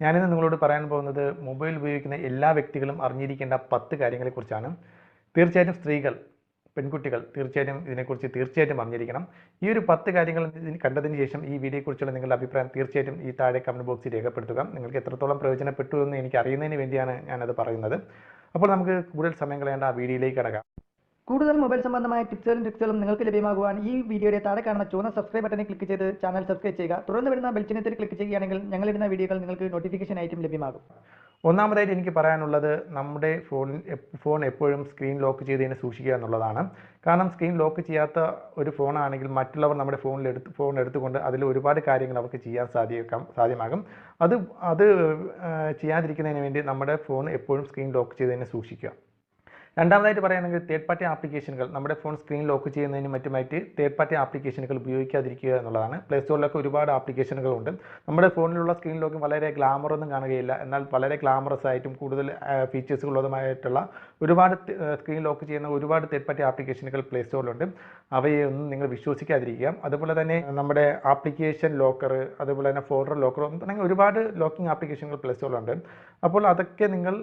ഞാനിന്ന് നിങ്ങളോട് പറയാൻ പോകുന്നത് മൊബൈൽ ഉപയോഗിക്കുന്ന എല്ലാ വ്യക്തികളും അറിഞ്ഞിരിക്കേണ്ട 10 കാര്യങ്ങളെക്കുറിച്ചാണ്. തീർച്ചയായിട്ടും സ്ത്രീകൾ, പെൺകുട്ടികൾ തീർച്ചയായിട്ടും അറിഞ്ഞിരിക്കണം. ഈ ഒരു 10 കാര്യങ്ങൾ കണ്ടതിന് ശേഷം ഈ വീഡിയോയെക്കുറിച്ചുള്ള നിങ്ങളുടെ അഭിപ്രായം തീർച്ചയായിട്ടും ഈ താഴെ കമൻറ്റ് ബോക്സിൽ രേഖപ്പെടുത്തുക. നിങ്ങൾക്ക് എത്രത്തോളം പ്രയോജനപ്പെട്ടു എന്ന് എനിക്ക് അറിയുന്നതിന് വേണ്ടിയാണ് ഞാനത് പറയുന്നത്. അപ്പോൾ നമുക്ക് കൂടുതൽ സമയം കളയേണ്ട ആ വീഡിയോയിലേക്ക് കടക്കാം. കൂടുതൽ മൊബൈൽ സംബന്ധമായ ടിപ്സുകളും ട്രിക്സുകളും നിങ്ങൾക്ക് ലഭ്യമാകുവാൻ ഈ വീഡിയോയുടെ താഴെ കാണുന്ന ചുവന്ന സബ്സ്ക്രൈബ് ബട്ടണിൽ ക്ലിക്ക് ചെയ്ത് ചാനൽ സബ്സ്ക്രൈബ് ചെയ്യുക. തുടർന്ന് വരുന്ന ബെൽ ചിഹ്നത്തിൽ ക്ലിക്ക് ചെയ്യുകയാണെങ്കിൽ ഞങ്ങളിടുന്ന വീഡിയോകൾ നിങ്ങൾക്ക് നോട്ടിഫിക്കേഷൻ ആയിട്ടും ലഭ്യമാകും. ഒന്നാമതായിട്ട് എനിക്ക് പറയാനുള്ളത് നമ്മുടെ ഫോൺ എപ്പോഴും സ്ക്രീൻ ലോക്ക് ചെയ്ത് തന്നെ സൂക്ഷിക്കുക എന്നുള്ളതാണ്. കാരണം സ്ക്രീൻ ലോക്ക് ചെയ്യാത്ത ഒരു ഫോണാണെങ്കിൽ മറ്റുള്ളവർ നമ്മുടെ ഫോൺ എടുത്തുകൊണ്ട് അതിൽ ഒരുപാട് കാര്യങ്ങൾ അവർക്ക് ചെയ്യാൻ സാധ്യമാകും. അത് ചെയ്യാതിരിക്കുന്നതിന് വേണ്ടി നമ്മുടെ ഫോൺ എപ്പോഴും സ്ക്രീൻ ലോക്ക് ചെയ്ത് തന്നെ സൂക്ഷിക്കുക. രണ്ടാമതായിട്ട് പറയുകയാണെങ്കിൽ തേർഡ് പാർട്ടി ആപ്ലിക്കേഷനുകൾ, നമ്മുടെ ഫോൺ സ്ക്രീൻ ലോക്ക് ചെയ്യുന്നതിനും മറ്റുമായിട്ട് തേർഡ് പാർട്ടി ആപ്ലിക്കേഷനുകൾ ഉപയോഗിക്കാതിരിക്കുക എന്നുള്ളതാണ്. പ്ലേ സ്റ്റോറിലൊക്കെ ഒരുപാട് ആപ്ലിക്കേഷനുകളുണ്ട്. നമ്മുടെ ഫോണിലുള്ള സ്ക്രീൻ ലോക്ക് വളരെ ഗ്ലാമറൊന്നും കാണുകയില്ല, എന്നാൽ വളരെ ഗ്ലാമറസ് ആയിട്ടും കൂടുതൽ ഫീച്ചേഴ്സുകളുള്ളതുമായിട്ടുള്ള ഒരുപാട് സ്ക്രീൻ ലോക്ക് ചെയ്യുന്ന ഒരുപാട് തേർഡ് പാർട്ടി ആപ്ലിക്കേഷനുകൾ പ്ലേ സ്റ്റോറിലുണ്ട്. അവയൊന്നും നിങ്ങൾ വിശ്വസിക്കാതിരിക്കുക. അതുപോലെ തന്നെ നമ്മുടെ ആപ്ലിക്കേഷൻ ലോക്കർ, അതുപോലെ തന്നെ ഫോൾഡർ ലോക്കർ, അങ്ങനെ ഒരുപാട് ലോക്കിംഗ് ആപ്ലിക്കേഷനുകൾ പ്ലേ സ്റ്റോറിലുണ്ട്. അപ്പോൾ അതൊക്കെ നിങ്ങൾ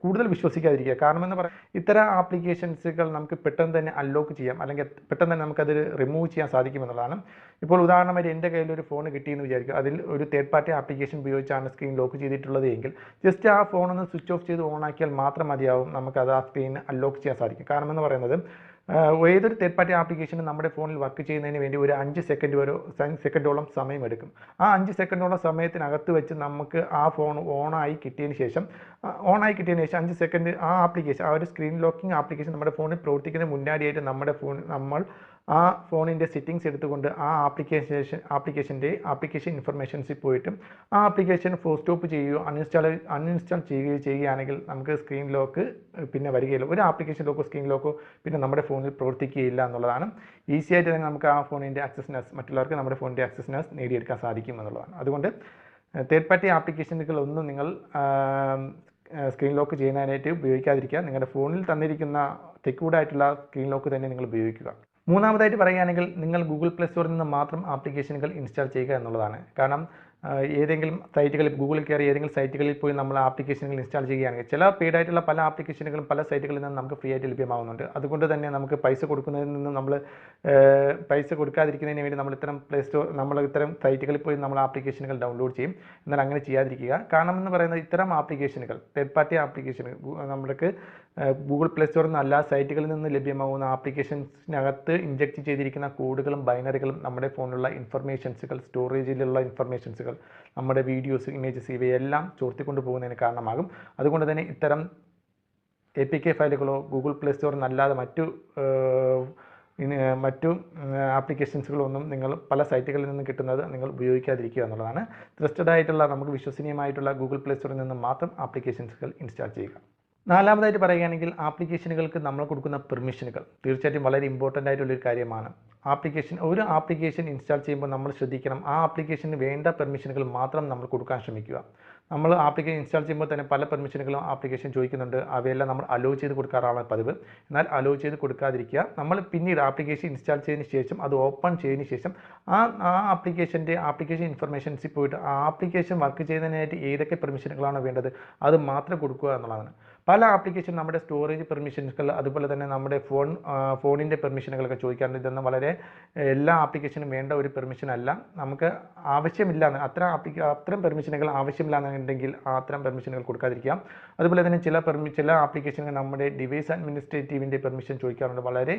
കൂടുതൽ വിശ്വസിക്കാതിരിക്കുക. കാരണം എന്ന് പറയാം, ഇത്തരം ആപ്ലിക്കേഷൻസുകൾ നമുക്ക് പെട്ടെന്ന് തന്നെ അൺലോക്ക് ചെയ്യാം, അല്ലെങ്കിൽ പെട്ടെന്ന് തന്നെ നമുക്കത് റിമൂവ് ചെയ്യാൻ സാധിക്കുമെന്നുള്ളതാണ്. ഇപ്പോൾ ഉദാഹരണമായിട്ട് എൻ്റെ കയ്യിൽ ഒരു ഫോൺ കിട്ടിയെന്ന് വിചാരിക്കുക. അതിൽ ഒരു തേർഡ് പാർട്ടി ആപ്ലിക്കേഷൻ ഉപയോഗിച്ചാണ് സ്ക്രീൻ ലോക്ക് ചെയ്തിട്ടുള്ളത് എങ്കിൽ ജസ്റ്റ് ആ ഫോണൊന്ന് സ്വിച്ച് ഓഫ് ചെയ്ത് ഓൺ ആക്കിയാൽ മാത്രം മതിയാവും നമുക്കത് ആ സ്ക്രീൻ അൺലോക്ക് ചെയ്യാൻ സാധിക്കും. കാരണം എന്ന് പറയുന്നത് ഏതൊരു തേർഡ് പാർട്ടി ആപ്ലിക്കേഷനും നമ്മുടെ ഫോണിൽ വർക്ക് ചെയ്യുന്നതിന് വേണ്ടി ഒരു 5 സെക്കൻഡോളം സമയമെടുക്കും. ആ 5 സെക്കൻഡോളം സമയത്തിനകത്ത് വെച്ച് നമുക്ക് ആ ഫോൺ ഓണായി കിട്ടിയതിന് ശേഷം 5 സെക്കൻഡ് ആ ഒരു സ്ക്രീൻ ലോക്കിംഗ് ആപ്ലിക്കേഷൻ നമ്മുടെ ഫോണിൽ പ്രവർത്തിക്കുന്നതിന് മുന്നാടിയായിട്ട് നമ്മൾ ആ ഫോണിൻ്റെ സെറ്റിങ്സ് എടുത്തുകൊണ്ട് ആ ആപ്ലിക്കേഷൻ ഇൻഫർമേഷൻസിൽ പോയിട്ട് ആ ആപ്ലിക്കേഷൻ സ്റ്റോപ്പ് ചെയ്യുകയോ അൺഇൻസ്റ്റാൾ ചെയ്യുകയോ ചെയ്യുകയാണെങ്കിൽ നമുക്ക് സ്ക്രീൻ ലോക്ക് പിന്നെ വരികയില്ല. ഒരു ആപ്ലിക്കേഷൻ ലോക്കോ സ്ക്രീൻ ലോക്കോ പിന്നെ നമ്മുടെ ഫോണിൽ പ്രവർത്തിക്കുകയില്ല എന്നുള്ളതാണ്. ഈസി ആയിട്ട് തന്നെ നമുക്ക് ആ ഫോണിൻ്റെ മറ്റുള്ളവർക്ക് നമ്മുടെ ഫോണിൻ്റെ ആക്സസ്നെസ് നേടിയെടുക്കാൻ സാധിക്കും എന്നുള്ളതാണ്. അതുകൊണ്ട് തേർഡ് പാർട്ടി ആപ്ലിക്കേഷനുകളൊന്നും നിങ്ങൾ സ്ക്രീൻ ലോക്ക് ചെയ്യുന്നതിനായിട്ട് ഉപയോഗിക്കാതിരിക്കുക. നിങ്ങളുടെ ഫോണിൽ തന്നിരിക്കുന്ന സെക്യൂർഡ് ആയിട്ടുള്ള സ്ക്രീൻ ലോക്ക് തന്നെ നിങ്ങൾ ഉപയോഗിക്കുക. മൂന്നാമതായിട്ട് പറയുകയാണെങ്കിൽ നിങ്ങൾ ഗൂഗിൾ പ്ലേ സ്റ്റോറിൽ നിന്ന് മാത്രം ആപ്ലിക്കേഷനുകൾ ഇൻസ്റ്റാൾ ചെയ്യുക എന്നുള്ളതാണ്. കാരണം ഏതെങ്കിലും ഗൂഗിളിൽ കയറി ഏതെങ്കിലും സൈറ്റുകളിൽ പോയി നമ്മൾ ആപ്ലിക്കേഷനുകൾ ഇൻസ്റ്റാൾ ചെയ്യുകയാണെങ്കിൽ ചില പെയ്ഡ് ആയിട്ടുള്ള പല ആപ്ലിക്കേഷനുകളും പല സൈറ്റുകളിൽ നിന്ന് നമുക്ക് ഫ്രീ ആയിട്ട് ലഭ്യമാകുന്നുണ്ട്. അതുകൊണ്ട് തന്നെ നമുക്ക് പൈസ കൊടുക്കുന്നതിൽ നിന്ന് പൈസ കൊടുക്കാതിരിക്കുന്നതിന് വേണ്ടി നമ്മൾ ഇത്തരം സൈറ്റുകളിൽ പോയി നമ്മൾ ആപ്ലിക്കേഷനുകൾ ഡൗൺലോഡ് ചെയ്യും. എന്നാൽ അങ്ങനെ ചെയ്യാതിരിക്കുക. കാരണം എന്ന് പറയുന്നത് ഇത്തരം ആപ്ലിക്കേഷനുകൾ തേർഡ് പാർട്ടി ആപ്ലിക്കേഷനുകൾ നമ്മൾക്ക് ഗൂഗിൾ പ്ലേ സ്റ്റോറിൽ നിന്ന് എല്ലാ സൈറ്റുകളിൽ നിന്ന് ലഭ്യമാകുന്ന ആപ്ലിക്കേഷൻസിനകത്ത് ഇൻജക്റ്റ് ചെയ്തിരിക്കുന്ന കോഡുകളും ബൈനറികളും നമ്മുടെ ഫോണിലുള്ള സ്റ്റോറേജിലുള്ള ഇൻഫർമേഷൻസുകൾ, നമ്മുടെ വീഡിയോസ്, ഇമേജസ് ഇവയെല്ലാം ചോർത്തിക്കൊണ്ട് പോകുന്നതിന് കാരണമാകും. അതുകൊണ്ട് തന്നെ ഇത്തരം APK ഫയലുകളോ ഗൂഗിൾ പ്ലേ സ്റ്റോറിൽ നിന്നല്ലാതെ മറ്റു ആപ്ലിക്കേഷൻസുകളൊന്നും നിങ്ങൾ പല സൈറ്റുകളിൽ നിന്ന് കിട്ടുന്നത് നിങ്ങൾ ഉപയോഗിക്കാതിരിക്കുക എന്നുള്ളതാണ്. ട്രസ്റ്റഡ് ആയിട്ടുള്ള നമുക്ക് വിശ്വസനീയമായിട്ടുള്ള ഗൂഗിൾ പ്ലേ സ്റ്റോറിൽ നിന്ന് മാത്രം ആപ്ലിക്കേഷൻസുകൾ ഇൻസ്റ്റാൾ ചെയ്യുക. നാലാമതായിട്ട് പറയുകയാണെങ്കിൽ ആപ്ലിക്കേഷനുകൾക്ക് നമ്മൾ കൊടുക്കുന്ന പെർമിഷനുകൾ തീർച്ചയായിട്ടും വളരെ ഇമ്പോർട്ടൻ്റ് ആയിട്ടുള്ളൊരു കാര്യമാണ്. ഒരു ആപ്ലിക്കേഷൻ ഇൻസ്റ്റാൾ ചെയ്യുമ്പോൾ നമ്മൾ ശ്രദ്ധിക്കണം, ആ ആപ്ലിക്കേഷന് വേണ്ട പെർമിഷനുകൾ മാത്രം നമ്മൾ കൊടുക്കാൻ ശ്രമിക്കുക. നമ്മൾ ആപ്ലിക്കേഷൻ ഇൻസ്റ്റാൾ ചെയ്യുമ്പോൾ തന്നെ പല പെർമിഷനുകളും ആപ്ലിക്കേഷൻ ചോദിക്കുന്നുണ്ട്. അവയെല്ലാം നമ്മൾ അലോ ചെയ്ത് കൊടുക്കാറാണ് പതിവ്. എന്നാൽ അലോ ചെയ്ത് കൊടുക്കാതിരിക്കുക. നമ്മൾ പിന്നീട് ആപ്ലിക്കേഷൻ ഇൻസ്റ്റാൾ ചെയ്തതിന് ശേഷം അത് ഓപ്പൺ ചെയ്തതിന് ശേഷം ആപ്ലിക്കേഷൻ ഇൻഫർമേഷൻസിൽ പോയിട്ട് ആ ആപ്ലിക്കേഷൻ വർക്ക് ചെയ്യുന്നതിനായിട്ട് ഏതൊക്കെ പെർമിഷനുകളാണ് വേണ്ടത് അത് മാത്രം കൊടുക്കുക എന്നുള്ളതാണ്. പല ആപ്ലിക്കേഷൻ നമ്മുടെ സ്റ്റോറേജ് പെർമിഷനുകൾ, അതുപോലെ തന്നെ നമ്മുടെ ഫോണിൻ്റെ പെർമിഷനുകളൊക്കെ ചോദിക്കാറുണ്ട്. ഇതൊന്നും എല്ലാ ആപ്ലിക്കേഷനും വേണ്ട ഒരു പെർമിഷൻ അല്ല. നമുക്ക് ആവശ്യമില്ലാന്ന് അത്തരം പെർമിഷനുകൾ ആവശ്യമില്ലാന്നുണ്ടെങ്കിൽ അത്തരം പെർമിഷനുകൾ കൊടുക്കാതിരിക്കാം. അതുപോലെ തന്നെ ചില ആപ്ലിക്കേഷനുകൾ നമ്മുടെ ഡിവൈസ് അഡ്മിനിസ്ട്രേറ്റീവിൻ്റെ പെർമിഷൻ ചോദിക്കാറുണ്ട്. വളരെ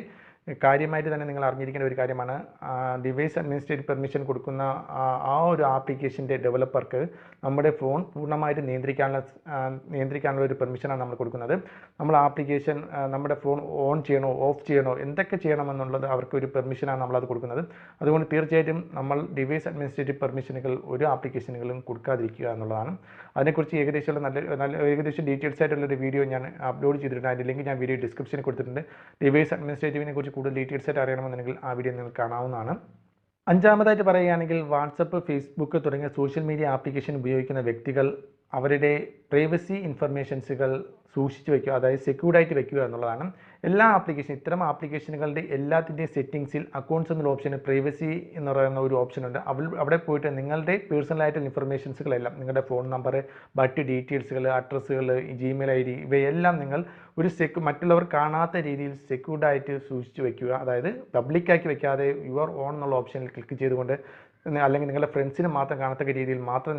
കാര്യമായിട്ട് തന്നെ നിങ്ങൾ അറിഞ്ഞിരിക്കേണ്ട ഒരു കാര്യമാണ്. ഡിവൈസ് അഡ്മിനിസ്ട്രേറ്റീവ് പെർമിഷൻ കൊടുക്കുന്ന ആ ഒരു ആപ്ലിക്കേഷൻ്റെ ഡെവലപ്പർക്ക് നമ്മുടെ ഫോൺ പൂർണ്ണമായിട്ട് നിയന്ത്രിക്കാനുള്ള ഒരു പെർമിഷനാണ് നമ്മൾ കൊടുക്കുന്നത്. നമ്മൾ ആപ്ലിക്കേഷൻ നമ്മുടെ ഫോൺ ഓൺ ചെയ്യണോ ഓഫ് ചെയ്യണോ എന്തൊക്കെ ചെയ്യണമെന്നുള്ളത് അവർക്ക് ഒരു പെർമിഷനാണ് നമ്മളത് കൊടുക്കുന്നത്. അതുകൊണ്ട് തീർച്ചയായിട്ടും നമ്മൾ ഡിവൈസ് അഡ്മിനിസ്ട്രേറ്റീവ് പെർമിഷനുകൾ ഒരു ആപ്ലിക്കേഷനുകളും കൊടുക്കാതിരിക്കുക എന്നുള്ളതാണ്. അതിനെക്കുറിച്ച് ഏകദേശം ഡീറ്റെയിൽസ് ആയിട്ടുള്ളൊരു വീഡിയോ ഞാൻ അപ്ലോഡ് ചെയ്തിട്ടുണ്ട്. അതിൻ്റെ ലിങ്ക് ഞാൻ വീഡിയോ ഡിസ്ക്രിപ്ഷനിൽ കൊടുത്തിട്ടുണ്ട്. ഡിവൈസ് അഡ്മിനിസ്ട്രേറ്റീവിനെ കുറിച്ച് കൂടുതൽ ഡീറ്റെയിൽസ് ആയിട്ട് അറിയണമെന്നുണ്ടെങ്കിൽ ആ വീഡിയോ നിങ്ങൾക്ക് കാണാവുന്നതാണ്. അഞ്ചാമതായിട്ട് പറയുകയാണെങ്കിൽ വാട്സപ്പ്, ഫേസ്ബുക്ക് തുടങ്ങിയ സോഷ്യൽ മീഡിയ ആപ്ലിക്കേഷൻ ഉപയോഗിക്കുന്ന വ്യക്തികൾ അവരുടെ പ്രൈവസി ഇൻഫർമേഷൻസുകൾ സൂക്ഷിച്ച് വയ്ക്കുക, അതായത് സെക്യൂർഡായിട്ട് വയ്ക്കുക എന്നുള്ളതാണ്. എല്ലാ ഇത്തരം ആപ്ലിക്കേഷനുകളുടെ എല്ലാത്തിൻ്റെയും സെറ്റിങ്സിൽ അക്കൗണ്ട്സ് എന്നൊരു ഓപ്ഷന് പ്രൈവസി എന്ന് പറയുന്ന ഒരു ഓപ്ഷനുണ്ട്. അവിടെ പോയിട്ട് നിങ്ങളുടെ പേഴ്സണലായിട്ടുള്ള ഇൻഫർമേഷൻസുകളെല്ലാം, നിങ്ങളുടെ ഫോൺ നമ്പർ, മറ്റ് ഡീറ്റെയിൽസുകൾ, അഡ്രസ്സുകൾ, ജിമെയിൽ ID ഇവയെല്ലാം നിങ്ങൾ ഒരു മറ്റുള്ളവർ കാണാത്ത രീതിയിൽ സെക്യൂർഡായിട്ട് സൂക്ഷിച്ച് വയ്ക്കുക. അതായത് പബ്ലിക്കാക്കി വയ്ക്കാതെ യുവർ ഓൺ എന്നുള്ള ഓപ്ഷനിൽ ക്ലിക്ക് ചെയ്തുകൊണ്ട്, അല്ലെങ്കിൽ നിങ്ങളുടെ ഫ്രണ്ട്സിന് മാത്രം കാണത്തക്ക രീതിയിൽ മാത്രം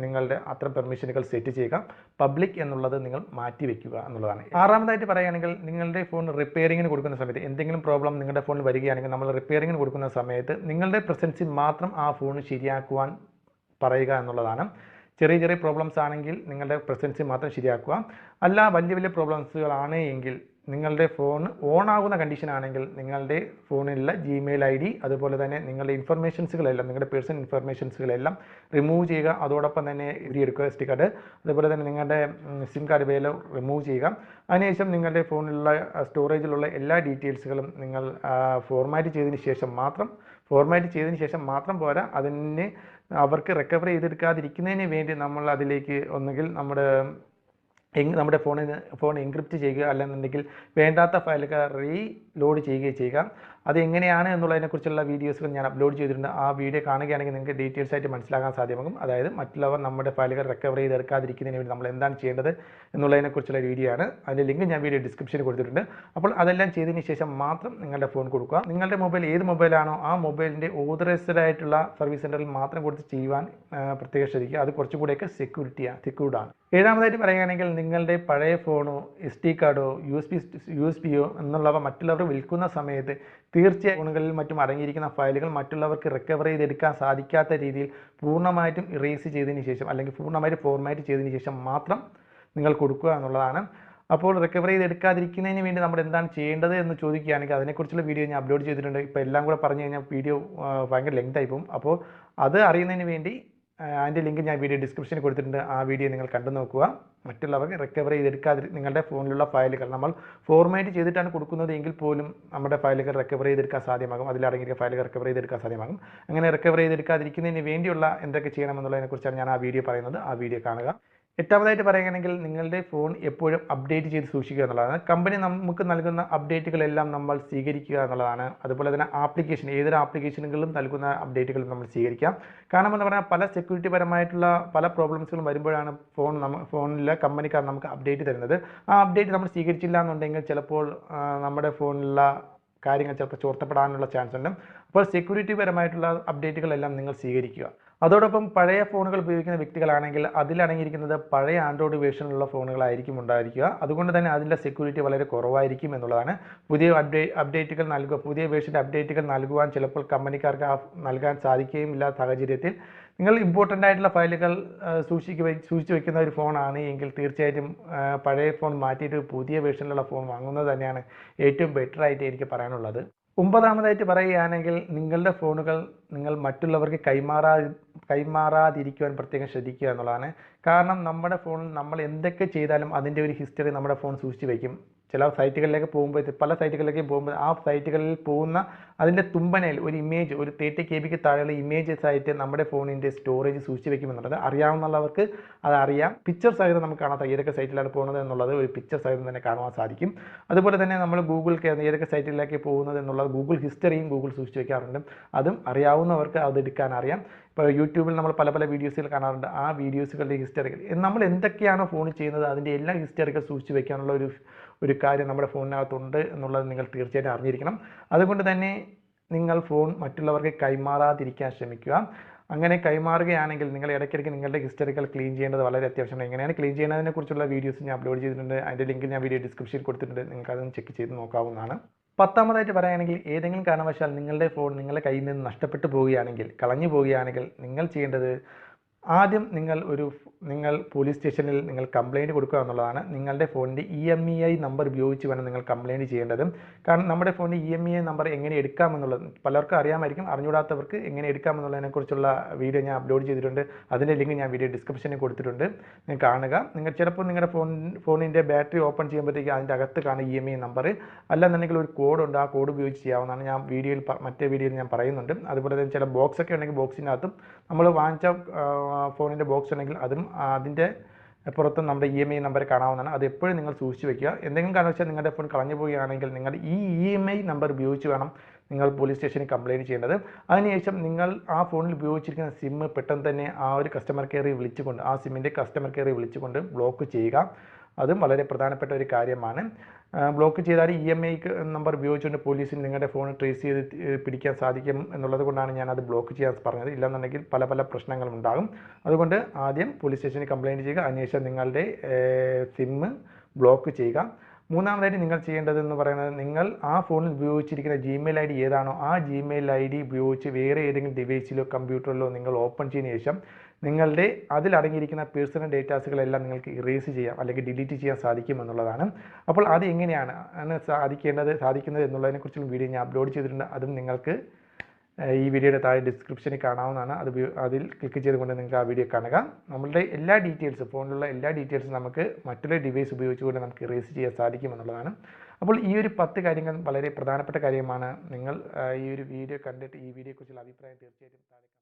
നിങ്ങളുടെ അത്തരം പെർമിഷനുകൾ സെറ്റ് ചെയ്യുക. പബ്ലിക് എന്നുള്ളത് നിങ്ങൾ മാറ്റി വയ്ക്കുക എന്നുള്ളതാണ്. ആറാമതായിട്ട് പറയുകയാണെങ്കിൽ, നിങ്ങളുടെ ഫോൺ റിപ്പയറിങ്ങിന് കൊടുക്കുന്ന സമയത്ത് എന്തെങ്കിലും പ്രോബ്ലം നിങ്ങളുടെ ഫോണിൽ വരികയാണെങ്കിൽ, നമ്മൾ റിപ്പയറിങ്ങിന് കൊടുക്കുന്ന സമയത്ത് നിങ്ങളുടെ പ്രസൻസിൽ മാത്രം ആ ഫോൺ ശരിയാക്കുവാൻ പറയുക എന്നുള്ളതാണ്. ചെറിയ പ്രോബ്ലംസ് ആണെങ്കിൽ നിങ്ങളുടെ പ്രസൻസിൽ മാത്രം ശരിയാക്കുക. അല്ല വലിയ പ്രോബ്ലംസുകളാണ് എങ്കിൽ, നിങ്ങളുടെ ഫോൺ ഓൺ ആകുന്ന കണ്ടീഷൻ ആണെങ്കിൽ നിങ്ങളുടെ ഫോണിലുള്ള ജിമെയിൽ ID അതുപോലെ തന്നെ നിങ്ങളുടെ ഇൻഫർമേഷൻസുകളെല്ലാം, നിങ്ങളുടെ പേഴ്സണൽ ഇൻഫർമേഷൻസുകളെല്ലാം റിമൂവ് ചെയ്യുക. അതോടൊപ്പം തന്നെ എടുക്കുക SD കാർഡ്, അതുപോലെ തന്നെ നിങ്ങളുടെ SIM കാർഡ് ഇവയെല്ലാം റിമൂവ് ചെയ്യുക. അതിനുശേഷം നിങ്ങളുടെ ഫോണിലുള്ള സ്റ്റോറേജിലുള്ള എല്ലാ ഡീറ്റെയിൽസുകളും നിങ്ങൾ ഫോർമാറ്റ് ചെയ്തതിന് ശേഷം മാത്രം പോരാ, അതിന് അവർക്ക് റിക്കവർ ചെയ്തെടുക്കാതിരിക്കുന്നതിന് വേണ്ടി നമ്മൾ അതിലേക്ക് ഒന്നുകിൽ നമ്മുടെ ഫോൺ എൻക്രിപ്റ്റ് ചെയ്യുക, അല്ലെന്നുണ്ടെങ്കിൽ വേണ്ടാത്ത ഫയലുകൾ റീലോഡ് ചെയ്യുക. അത് എങ്ങനെയാണ് എന്നുള്ളതിനെക്കുറിച്ചുള്ള വീഡിയോസുകൾ ഞാൻ അപ്ലോഡ് ചെയ്തിട്ടുണ്ട്. ആ വീഡിയോ കാണുകയാണെങ്കിൽ നിങ്ങൾക്ക് ഡീറ്റെയിൽസ് ആയിട്ട് മനസ്സിലാക്കാൻ സാധ്യമാകും. അതായത് മറ്റുള്ളവർ നമ്മുടെ ഫയലുകൾ റിക്കവർ ചെയ്തെടുക്കാതിരിക്കുന്നതിന് വേണ്ടി നമ്മൾ എന്താണ് ചെയ്യേണ്ടത് എന്നുള്ളതിനെക്കുറിച്ചുള്ള വീഡിയോ ആണ്. അതിൻ്റെ ലിങ്ക് ഞാൻ വീഡിയോ ഡിസ്ക്രിപ്ഷനിൽ കൊടുത്തിട്ടുണ്ട്. അപ്പോൾ അതെല്ലാം ചെയ്തതിന് ശേഷം മാത്രം നിങ്ങളുടെ ഫോൺ കൊടുക്കുക. നിങ്ങളുടെ മൊബൈൽ ഏത് മൊബൈലാണോ ആ മൊബൈലിൻ്റെ ഓതറൈസ്ഡ് ആയിട്ടുള്ള സർവീസ് സെൻ്ററിൽ മാത്രം കൊടുത്ത് ചെയ്യുവാൻ പ്രത്യേകം ശ്രദ്ധിക്കുക. അത് കുറച്ചുകൂടെയൊക്കെ സെക്യൂർഡാണ്. ഏഴാമതായിട്ട് പറയുകയാണെങ്കിൽ, നിങ്ങളുടെ പഴയ ഫോണോ SD കാർഡോ USB-യോ എന്നുള്ളവ മറ്റുള്ളവർ വിൽക്കുന്ന സമയത്ത് തീർച്ചയായും ഫോണുകളിൽ മറ്റും അടങ്ങിയിരിക്കുന്ന ഫയലുകൾ മറ്റുള്ളവർക്ക് റിക്കവർ ചെയ്തെടുക്കാൻ സാധിക്കാത്ത രീതിയിൽ പൂർണ്ണമായിട്ടും ഇറേസ് ചെയ്തതിന് ശേഷം, അല്ലെങ്കിൽ പൂർണ്ണമായിട്ട് ഫോർമാറ്റ് ചെയ്തതിന് ശേഷം മാത്രം നിങ്ങൾ കൊടുക്കുക എന്നുള്ളതാണ്. അപ്പോൾ റിക്കവർ ചെയ്തെടുക്കാതിരിക്കുന്നതിന് വേണ്ടി നമ്മൾ എന്താണ് ചെയ്യേണ്ടത് എന്ന് ചോദിക്കുകയാണെങ്കിൽ, അതിനെക്കുറിച്ചുള്ള വീഡിയോ ഞാൻ അപ്ലോഡ് ചെയ്തിട്ടുണ്ട്. ഇപ്പോൾ എല്ലാം കൂടെ പറഞ്ഞു കഴിഞ്ഞാൽ വീഡിയോ ഭയങ്കര ലെങ്ത് ആയി പോകും. അപ്പോൾ അത് അറിയുന്നതിന് വേണ്ടി അതിൻ്റെ ലിങ്ക് ഞാൻ വീഡിയോ ഡിസ്ക്രിപ്ഷനിൽ കൊടുത്തിട്ടുണ്ട്. ആ വീഡിയോ നിങ്ങൾ കണ്ടു നോക്കുക. മറ്റുള്ളവർക്ക് റിക്കവർ നിങ്ങളുടെ ഫോണിലുള്ള ഫയലുകൾ നമ്മൾ ഫോർമാറ്റ് ചെയ്തിട്ടാണ് കൊടുക്കുന്നത് എങ്കിൽ പോലും നമ്മുടെ ഫയലുകൾ റിക്കവർ ചെയ്തെടുക്കാൻ സാധ്യമാകും. അതിലടങ്ങിയ ഫയലുകൾ റിക്കവർ ചെയ്തെടുക്കാൻ സാധ്യമാകും. അങ്ങനെ റിക്കവർ ചെയ്തെടുക്കാതിരിക്കുന്നതിന് വേണ്ടിയുള്ള എന്തൊക്കെ ചെയ്യണമെന്നുള്ളതിനെക്കുറിച്ചാണ് ഞാൻ ആ വീഡിയോ പറയുന്നത്. ആ വീഡിയോ കാണുക. എട്ടാമതായിട്ട് പറയുകയാണെങ്കിൽ, നിങ്ങളുടെ ഫോൺ എപ്പോഴും അപ്ഡേറ്റ് ചെയ്ത് സൂക്ഷിക്കുക എന്നുള്ളതാണ്. കമ്പനി നമുക്ക് നൽകുന്ന അപ്ഡേറ്റുകളെല്ലാം നമ്മൾ സ്വീകരിക്കുക എന്നുള്ളതാണ്. അതുപോലെ തന്നെ ഏതൊരു ആപ്ലിക്കേഷനുകളിലും നൽകുന്ന അപ്ഡേറ്റുകൾ നമ്മൾ സ്വീകരിക്കാം. കാരണം എന്ന് പറഞ്ഞാൽ പല സെക്യൂരിറ്റി പരമായിട്ടുള്ള പല പ്രോബ്ലംസുകളും വരുമ്പോഴാണ് ഫോണിലെ കമ്പനിക്കാർ നമുക്ക് അപ്ഡേറ്റ് തരുന്നത്. ആ അപ്ഡേറ്റ് നമ്മൾ സ്വീകരിച്ചില്ല എന്നുണ്ടെങ്കിൽ ചിലപ്പോൾ നമ്മുടെ ഫോണിലുള്ള കാര്യങ്ങൾ ചിലപ്പോൾ ചോർത്തപ്പെടാനുള്ള ചാൻസ് ഉണ്ട്. അപ്പോൾ സെക്യൂരിറ്റി പരമായിട്ടുള്ള അപ്ഡേറ്റുകളെല്ലാം നിങ്ങൾ സ്വീകരിക്കുക. അതോടൊപ്പം പഴയ ഫോണുകൾ ഉപയോഗിക്കുന്ന വ്യക്തികളാണെങ്കിൽ അതിലടങ്ങിയിരിക്കുന്നത് പഴയ ആൻഡ്രോയിഡ് വേർഷനിലുള്ള ഫോണുകളായിരിക്കും ഉണ്ടായിരിക്കുക. അതുകൊണ്ട് തന്നെ അതിൻ്റെ സെക്യൂരിറ്റി വളരെ കുറവായിരിക്കും എന്നുള്ളതാണ്. പുതിയ വേർഷൻ്റെ അപ്ഡേറ്റുകൾ നൽകുവാൻ ചിലപ്പോൾ കമ്പനിക്കാർക്ക് നൽകാൻ സാധിക്കുകയും ഇല്ലാത്ത സാഹചര്യത്തിൽ നിങ്ങൾ ഇമ്പോർട്ടൻ്റ് ആയിട്ടുള്ള ഫയലുകൾ സൂക്ഷിച്ച് വയ്ക്കുന്ന ഒരു ഫോണാണ് എങ്കിൽ തീർച്ചയായിട്ടും പഴയ ഫോൺ മാറ്റിയിട്ട് പുതിയ വേർഷനിലുള്ള ഫോൺ വാങ്ങുന്നത് തന്നെയാണ് ഏറ്റവും ബെറ്റർ ആയിട്ട് എനിക്ക് പറയാനുള്ളത്. ഒമ്പതാമതായിട്ട് പറയുകയാണെങ്കിൽ, നിങ്ങളുടെ ഫോണുകൾ നിങ്ങൾ മറ്റുള്ളവർക്ക് കൈമാറാതിരിക്കുവാൻ പ്രത്യേകം ശ്രദ്ധിക്കുക എന്നുള്ളതാണ്. കാരണം നമ്മുടെ ഫോണിൽ നമ്മൾ എന്തൊക്കെ ചെയ്താലും അതിൻ്റെ ഒരു ഹിസ്റ്ററി നമ്മുടെ ഫോൺ സൂക്ഷിച്ച് വയ്ക്കും. ചില സൈറ്റുകളിലേക്ക് പല സൈറ്റുകളിലേക്കും പോകുമ്പോൾ ആ സൈറ്റുകളിൽ പോകുന്ന അതിൻ്റെ തുമ്പനയിൽ ഒരു ഇമേജ്, ഒരു 30 KB താഴെയുള്ള ഇമേജസ് ആയിട്ട് നമ്മുടെ ഫോണിൻ്റെ സ്റ്റോറേജ് സൂക്ഷിച്ച് വയ്ക്കുമെന്നുള്ളത് അറിയാവുന്നവർക്ക് അതറിയാം. പിക്ചർ സഹിതം നമുക്ക് കാണാം ഏതൊക്കെ സൈറ്റിലാണ് പോകുന്നത് എന്നുള്ളത് ഒരു പിക്ചർ സഹിതം തന്നെ കാണുവാൻ സാധിക്കും. അതുപോലെ തന്നെ നമ്മൾ ഏതൊക്കെ സൈറ്റിലേക്ക് പോകുന്നത് എന്നുള്ളത് ഗൂഗിൾ ഹിസ്റ്ററിയും ഗൂഗിൾ സൂക്ഷിച്ച് വയ്ക്കാറുണ്ട്. അതും അറിയാവുന്നവർക്ക് അതെടുക്കാൻ അറിയാം. ഇപ്പോൾ യൂട്യൂബിൽ നമ്മൾ പല വീഡിയോസുകൾ കാണാറുണ്ട്. ആ വീഡിയോസുകളുടെ ഹിസ്റ്ററികൾ നമ്മൾ എന്തൊക്കെയാണോ ഫോണിൽ ചെയ്യുന്നത് അതിൻ്റെ എല്ലാ ഹിസ്റ്ററികൾ സൂക്ഷിച്ച് വയ്ക്കാനുള്ള ഒരു കാര്യം നമ്മുടെ ഫോണിനകത്തുണ്ട് എന്നുള്ളത് നിങ്ങൾ തീർച്ചയായിട്ടും അറിഞ്ഞിരിക്കണം. അതുകൊണ്ട് തന്നെ നിങ്ങൾ ഫോൺ മറ്റുള്ളവർക്ക് കൈമാറാതിരിക്കാൻ ശ്രമിക്കുക. അങ്ങനെ കൈമാറുകയാണെങ്കിൽ നിങ്ങൾ ഇടയ്ക്കിടയ്ക്ക് നിങ്ങളുടെ ഹിസ്റ്ററികൾ ക്ലീൻ ചെയ്യേണ്ടത് വളരെ അത്യാവശ്യമാണ്. എങ്ങനെയാണ് ക്ലീൻ ചെയ്യുന്നതിനെക്കുറിച്ചുള്ള വീഡിയോസ് ഞാൻ അപ്ലോഡ് ചെയ്തിട്ടുണ്ട്. അതിൻ്റെ ലിങ്ക് ഞാൻ വീഡിയോ ഡിസ്ക്രിപ്ഷനിൽ കൊടുത്തിട്ടുണ്ട്. നിങ്ങൾക്ക് അതൊന്ന് ചെക്ക് ചെയ്ത് നോക്കാവുന്നതാണ്. പത്താമതായിട്ട് പറയുകയാണെങ്കിൽ, ഏതെങ്കിലും കാരണവശാൽ നിങ്ങളുടെ ഫോൺ നിങ്ങളുടെ കയ്യിൽ നിന്ന് നഷ്ടപ്പെട്ടു പോവുകയാണെങ്കിൽ, കളഞ്ഞു പോവുകയാണെങ്കിൽ നിങ്ങൾ ചെയ്യേണ്ടത് ആദ്യം നിങ്ങൾ പോലീസ് സ്റ്റേഷനിൽ നിങ്ങൾ കംപ്ലയിൻറ്റ് കൊടുക്കുക എന്നുള്ളതാണ്. നിങ്ങളുടെ ഫോണിൻ്റെ EMEI നമ്പർ ഉപയോഗിച്ച് വേണം നിങ്ങൾ കംപ്ലയിൻറ്റ് ചെയ്യേണ്ടത്. കാരണം നമ്മുടെ ഫോണിൻ്റെ EMEI നമ്പർ എങ്ങനെ എടുക്കാമെന്നുള്ളത് പലർക്കും അറിയാമായിരിക്കും. അറിഞ്ഞുകൂടാത്തവർക്ക് എങ്ങനെ എടുക്കാമെന്നുള്ളതിനെക്കുറിച്ചുള്ള വീഡിയോ ഞാൻ അപ്ലോഡ് ചെയ്തിട്ടുണ്ട്. അതിൻ്റെ ലിങ്ക് ഞാൻ വീഡിയോ ഡിസ്ക്രിപ്ഷനിൽ കൊടുത്തിട്ടുണ്ട്. നിങ്ങൾ കാണുക. ചിലപ്പോൾ നിങ്ങളുടെ ഫോണിൻ്റെ ബാറ്ററി ഓപ്പൺ ചെയ്യുമ്പോഴത്തേക്ക് അതിൻ്റെ അകത്ത് കാണുന്ന EMEI നമ്പർ, അല്ലെന്നുണ്ടെങ്കിൽ ഒരു കോഡുണ്ട്. ആ കോഡ് ഉപയോഗിച്ച് ചെയ്യാവുന്നതാണ്. മറ്റേ വീഡിയോയിൽ ഞാൻ പറയുന്നുണ്ട്. അതുപോലെ തന്നെ ചില ബോക്സൊക്കെ ഉണ്ടെങ്കിൽ ബോക്സിനകത്തും നമ്മൾ വാങ്ങിച്ച ഫോണിൻ്റെ ബോക്സ് ഉണ്ടെങ്കിൽ അതും അതിൻ്റെ പുറത്തും നമ്മുടെ EMI നമ്പർ കാണാവുന്നതാണ്. അത് എപ്പോഴും നിങ്ങൾ സൂക്ഷിച്ച് വയ്ക്കുക. എന്തെങ്കിലും കാരണവശാൽ നിങ്ങളുടെ ഫോൺ കളഞ്ഞു പോവുകയാണെങ്കിൽ നിങ്ങൾ ഈ EMI നമ്പർ ഉപയോഗിച്ച് വേണം നിങ്ങൾ പോലീസ് സ്റ്റേഷനിൽ കംപ്ലയിൻറ്റ് ചെയ്യേണ്ടത്. അതിനുശേഷം നിങ്ങൾ ആ ഫോണിൽ ഉപയോഗിച്ചിരിക്കുന്ന സിം പെട്ടെന്ന് തന്നെ ആ ഒരു കസ്റ്റമർ കെയറിൽ വിളിച്ചുകൊണ്ട് ആ സിമ്മിൻ്റെ കസ്റ്റമർ കെയറിൽ വിളിച്ചുകൊണ്ട് ബ്ലോക്ക് ചെയ്യുക. അതും വളരെ പ്രധാനപ്പെട്ട ഒരു കാര്യമാണ്. ബ്ലോക്ക് ചെയ്താൽ EMI നമ്പർ ഉപയോഗിച്ചുകൊണ്ട് പോലീസിന് നിങ്ങളുടെ ഫോൺ ട്രേസ് ചെയ്ത് പിടിക്കാൻ സാധിക്കും എന്നുള്ളത് കൊണ്ടാണ് ഞാനത് ബ്ലോക്ക് ചെയ്യാൻ പറഞ്ഞത്. ഇല്ലെന്നുണ്ടെങ്കിൽ പല പല പ്രശ്നങ്ങളും ഉണ്ടാകും. അതുകൊണ്ട് ആദ്യം പോലീസ് സ്റ്റേഷനിൽ കംപ്ലയിൻറ്റ് ചെയ്യുക. അതിനുശേഷം നിങ്ങളുടെ സിം ബ്ലോക്ക് ചെയ്യുക. മൂന്നാമതായിട്ട് നിങ്ങൾ ചെയ്യേണ്ടതെന്ന് പറയുന്നത്, നിങ്ങൾ ആ ഫോണിൽ ഉപയോഗിച്ചിരിക്കുന്ന Gmail ID ഏതാണോ ആ Gmail ID ഉപയോഗിച്ച് വേറെ ഏതെങ്കിലും ഡിവൈസിലോ കമ്പ്യൂട്ടറിലോ നിങ്ങൾ ഓപ്പൺ ചെയ്തതിന് ശേഷം നിങ്ങളുടെ അതിലടങ്ങിയിരിക്കുന്ന പേഴ്സണൽ ഡേറ്റാസുകളെല്ലാം നിങ്ങൾക്ക് ഇറേസ് ചെയ്യാം അല്ലെങ്കിൽ ഡിലീറ്റ് ചെയ്യാൻ സാധിക്കും എന്നുള്ളതാണ്. അപ്പോൾ അത് എങ്ങനെയാണ് സാധിക്കുന്നത് എന്നുള്ളതിനെക്കുറിച്ചുള്ള വീഡിയോ ഞാൻ അപ്ലോഡ് ചെയ്തിട്ടുണ്ട്. അതും നിങ്ങൾക്ക് ഈ വീഡിയോയുടെ താഴെ ഡിസ്ക്രിപ്ഷനിൽ കാണാവുന്നതാണ്. അതിൽ ക്ലിക്ക് ചെയ്തുകൊണ്ട് നിങ്ങൾക്ക് ആ വീഡിയോ കാണുക. നമ്മളുടെ എല്ലാ ഡീറ്റെയിൽസും ഫോണിലുള്ള എല്ലാ ഡീറ്റെയിൽസും നമുക്ക് മറ്റൊരു ഡിവൈസ് ഉപയോഗിച്ചുകൊണ്ട് നമുക്ക് ഇറേസ് ചെയ്യാൻ സാധിക്കും എന്നുള്ളതാണ്. അപ്പോൾ ഈ ഒരു 10 കാര്യങ്ങൾ വളരെ പ്രധാനപ്പെട്ട കാര്യമാണ്. നിങ്ങൾ ഈ ഒരു വീഡിയോ കണ്ടിട്ട് ഈ വീഡിയോയെക്കുറിച്ചുള്ള അഭിപ്രായം തീർച്ചയായിട്ടും താഴെ